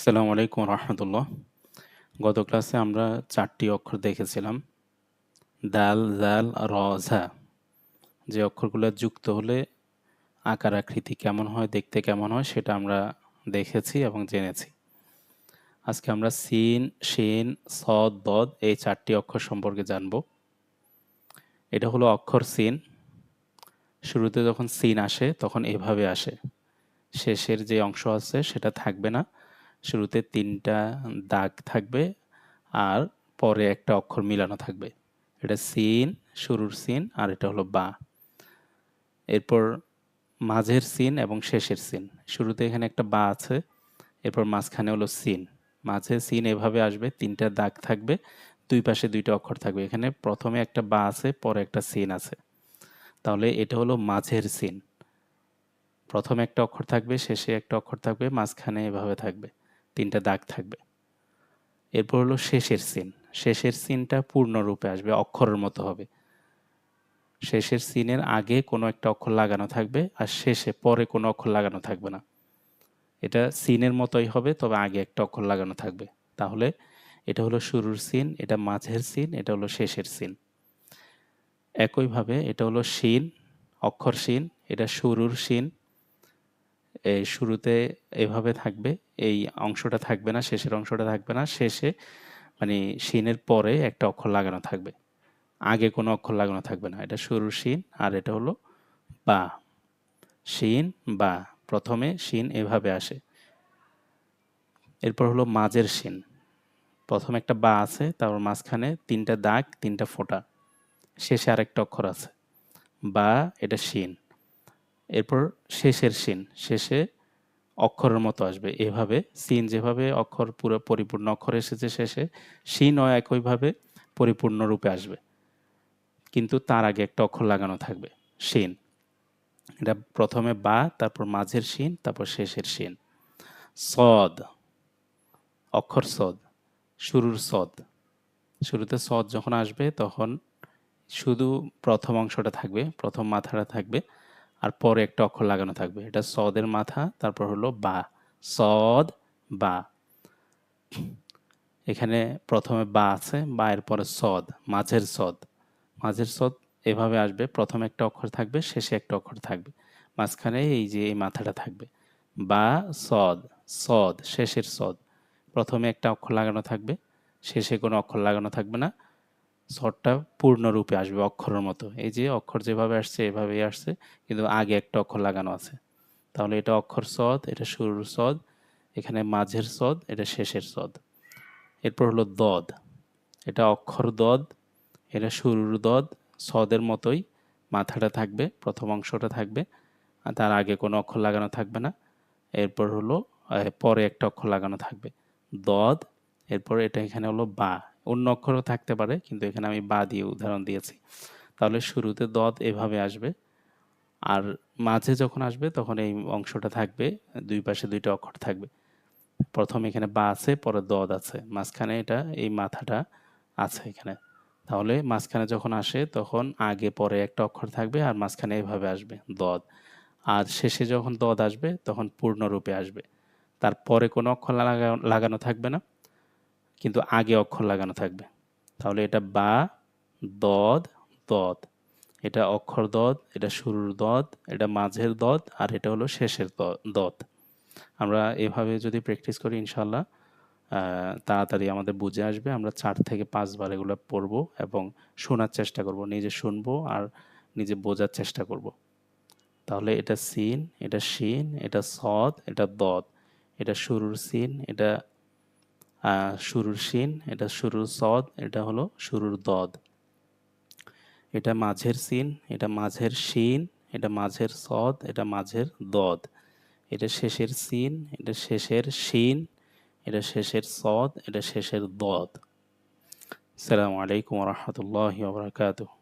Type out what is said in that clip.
আসসালামু আলাইকুম রহমতুল্লাহ। গত ক্লাসে আমরা 4টি অক্ষর দেখেছিলাম। দাল, জাল, র, ঝা। যে অক্ষরগুলো যুক্ত হলে আকার আকৃতি কেমন হয়, দেখতে কেমন হয় সেটা আমরা দেখেছি এবং জেনেছি। আজকে আমরা সিন, শিন, সদ, দদ এই 4টি অক্ষর সম্পর্কে জানব। এটা হলো অক্ষর সিন। শুরুতে যখন সিন আসে তখন এভাবে আসে। শেষের যে অংশ আছে সেটা থাকবে না। শুরুতে 3টা দাগ থাকবে আর পরে একটা অক্ষর মিলানো থাকবে। এটা সিন, শুরুর সিন, আর এটা হলো বা। এরপর মাঝের সিন এবং শেষের সিন। শুরুতে এখানে একটা বা আছে, এরপর মাঝখানে হলো সিন। মাঝে সিন এভাবে আসবে, 3টা দাগ থাকবে, দুই পাশে 2টা অক্ষর থাকবে। এখানে প্রথমে একটা বা আছে, পরে একটা সিন আছে। তাহলে এটা হলো মাঝের সিন। প্রথমে একটা অক্ষর থাকবে, শেষে একটা অক্ষর থাকবে, মাঝখানে এভাবে থাকবে, 3টা দাগ থাকবে। এরপর হলো শেষের সিন। শেষের সিনটা পূর্ণরূপে আসবে, অক্ষরের মতো হবে। শেষের সিনের আগে কোনো একটা অক্ষর লাগানো থাকবে আর শেষে পরে কোনো অক্ষর লাগানো থাকবে না। এটা সিনের মতোই হবে, তবে আগে একটা অক্ষর লাগানো থাকবে। তাহলে এটা হলো শুরুর সিন, এটা মাঝের সিন, এটা হলো শেষের সিন। একইভাবে এটা হলো শিন, অক্ষর শিন, এটা শুরুর শিন। এই শুরুতে এভাবে থাকবে, এই অংশটা থাকবে না, শেষের অংশটা থাকবে না। শেষে মানে শিনের পরে একটা অক্ষর লাগানো থাকবে, আগে কোনো অক্ষর লাগানো থাকবে না। এটা শুরুর শিন আর এটা হলো বা। শিন, বা। প্রথমে শিন এভাবে আসে। এরপর হলো মাঝের শিন। প্রথমে একটা বা আছে, তারপর মাঝখানে 3টা দাগ, 3টা ফোঁটা, শেষে আরেকটা অক্ষর আছে বা, এটা শিন। এরপর শেষের শিন, শেষে অক্ষরের মতো আসবে এভাবে। সিন যেভাবে অক্ষর পুরো পরিপূর্ণ অক্ষর এসেছে শেষে, শিনও একইভাবে পরিপূর্ণ রূপে আসবে, কিন্তু তার আগে একটা অক্ষর লাগানো থাকবে, শিন। এটা প্রথমে বা, তারপর মাঝের শিন, তারপর শেষের শিন। সদ, অক্ষর সদ, শুরুর সদ। শুরুতে সদ যখন আসবে তখন শুধু প্রথম অংশটা থাকবে, প্রথম মাথাটা থাকবে, আর পরে একটা অক্ষর লাগানো থাকবে। এটা সদের মাথা, তারপর হলো বা। সদ, বা। এখানে প্রথমে বা আছে, বা এর পরে সদ, মাঝের সদ। মাঝের সদ এভাবে আসবে, প্রথমে একটা অক্ষর থাকবে, শেষে একটা অক্ষর থাকবে, মাঝখানে এই যে এই মাথাটা থাকবে। বা, সদ, সদ, শেষের সদ। প্রথমে একটা অক্ষর লাগানো থাকবে, শেষে কোনো অক্ষর লাগানো থাকবে না। সদটা পূর্ণরূপে আসবে অক্ষরের মতো। এই যে অক্ষর যেভাবে আসছে এভাবেই আসছে, কিন্তু আগে একটা অক্ষর লাগানো আছে। তাহলে এটা অক্ষর সদ, এটা শুরুর সদ, এখানে মাঝের সদ, এটা শেষের সদ। এরপর হলো দদ। এটা অক্ষর দদ, এটা শুরুর দদ, সদের মতোই মাথাটা থাকবে, প্রথম অংশটা থাকবে, আর তার আগে কোনো অক্ষর লাগানো থাকবে না। এরপর হলো পরে একটা অক্ষর লাগানো থাকবে, দদ। এরপর এটা এখানে হলো বা। অন্য অক্ষরও থাকতে পারে, কিন্তু এখানে আমি বা দিয়ে উদাহরণ দিয়েছি। তাহলে শুরুতে দদ এভাবে আসবে, আর মাঝে যখন আসবে তখন এই অংশটা থাকবে, দুই পাশে 2টা অক্ষর থাকবে। প্রথম এখানে বা আছে, পরে দদ আছে, মাঝখানে এটা এই মাথাটা আছে এখানে। তাহলে মাঝখানে যখন আসে তখন আগে পরে একটা অক্ষর থাকবে আর মাঝখানে এভাবে আসবে, দদ। আর শেষে যখন দদ আসবে তখন পূর্ণরূপে আসবে, তারপরে কোনো অক্ষর লাগানো থাকবে না, কিন্তু আগে অক্ষর লাগানো থাকবে। তাহলে এটা বা, দদ, দদ। এটা অক্ষর দদ, এটা শুরুর দদ, এটা মাঝের দদ, আর এটা হলো শেষের দদ। আমরা এভাবে যদি প্র্যাকটিস করি ইনশাল্লাহ তাড়াতাড়ি আমাদের বুঝে আসবে। আমরা 4 থেকে 5 বার এগুলো পড়ব এবং শোনার চেষ্টা করব, নিজে শুনবো আর নিজে বোঝার চেষ্টা করব। তাহলে এটা সিন, এটা শিন, এটা সদ, এটা দদ। এটা শুরুর সিন, এটা শুরুর শিন, এটা শুরুর সদ, এটা হলো শুরুর দদ। এটা মাঝের সিন, এটা মাঝের শিন, এটা মাঝের সদ, এটা মাঝের দদ। এটা শেষের সিন, এটা শেষের শিন, এটা শেষের সদ, এটা শেষের দদ। আসসালামু আলাইকুম ওয়া রাহমাতুল্লাহি ওয়া বারাকাতুহু।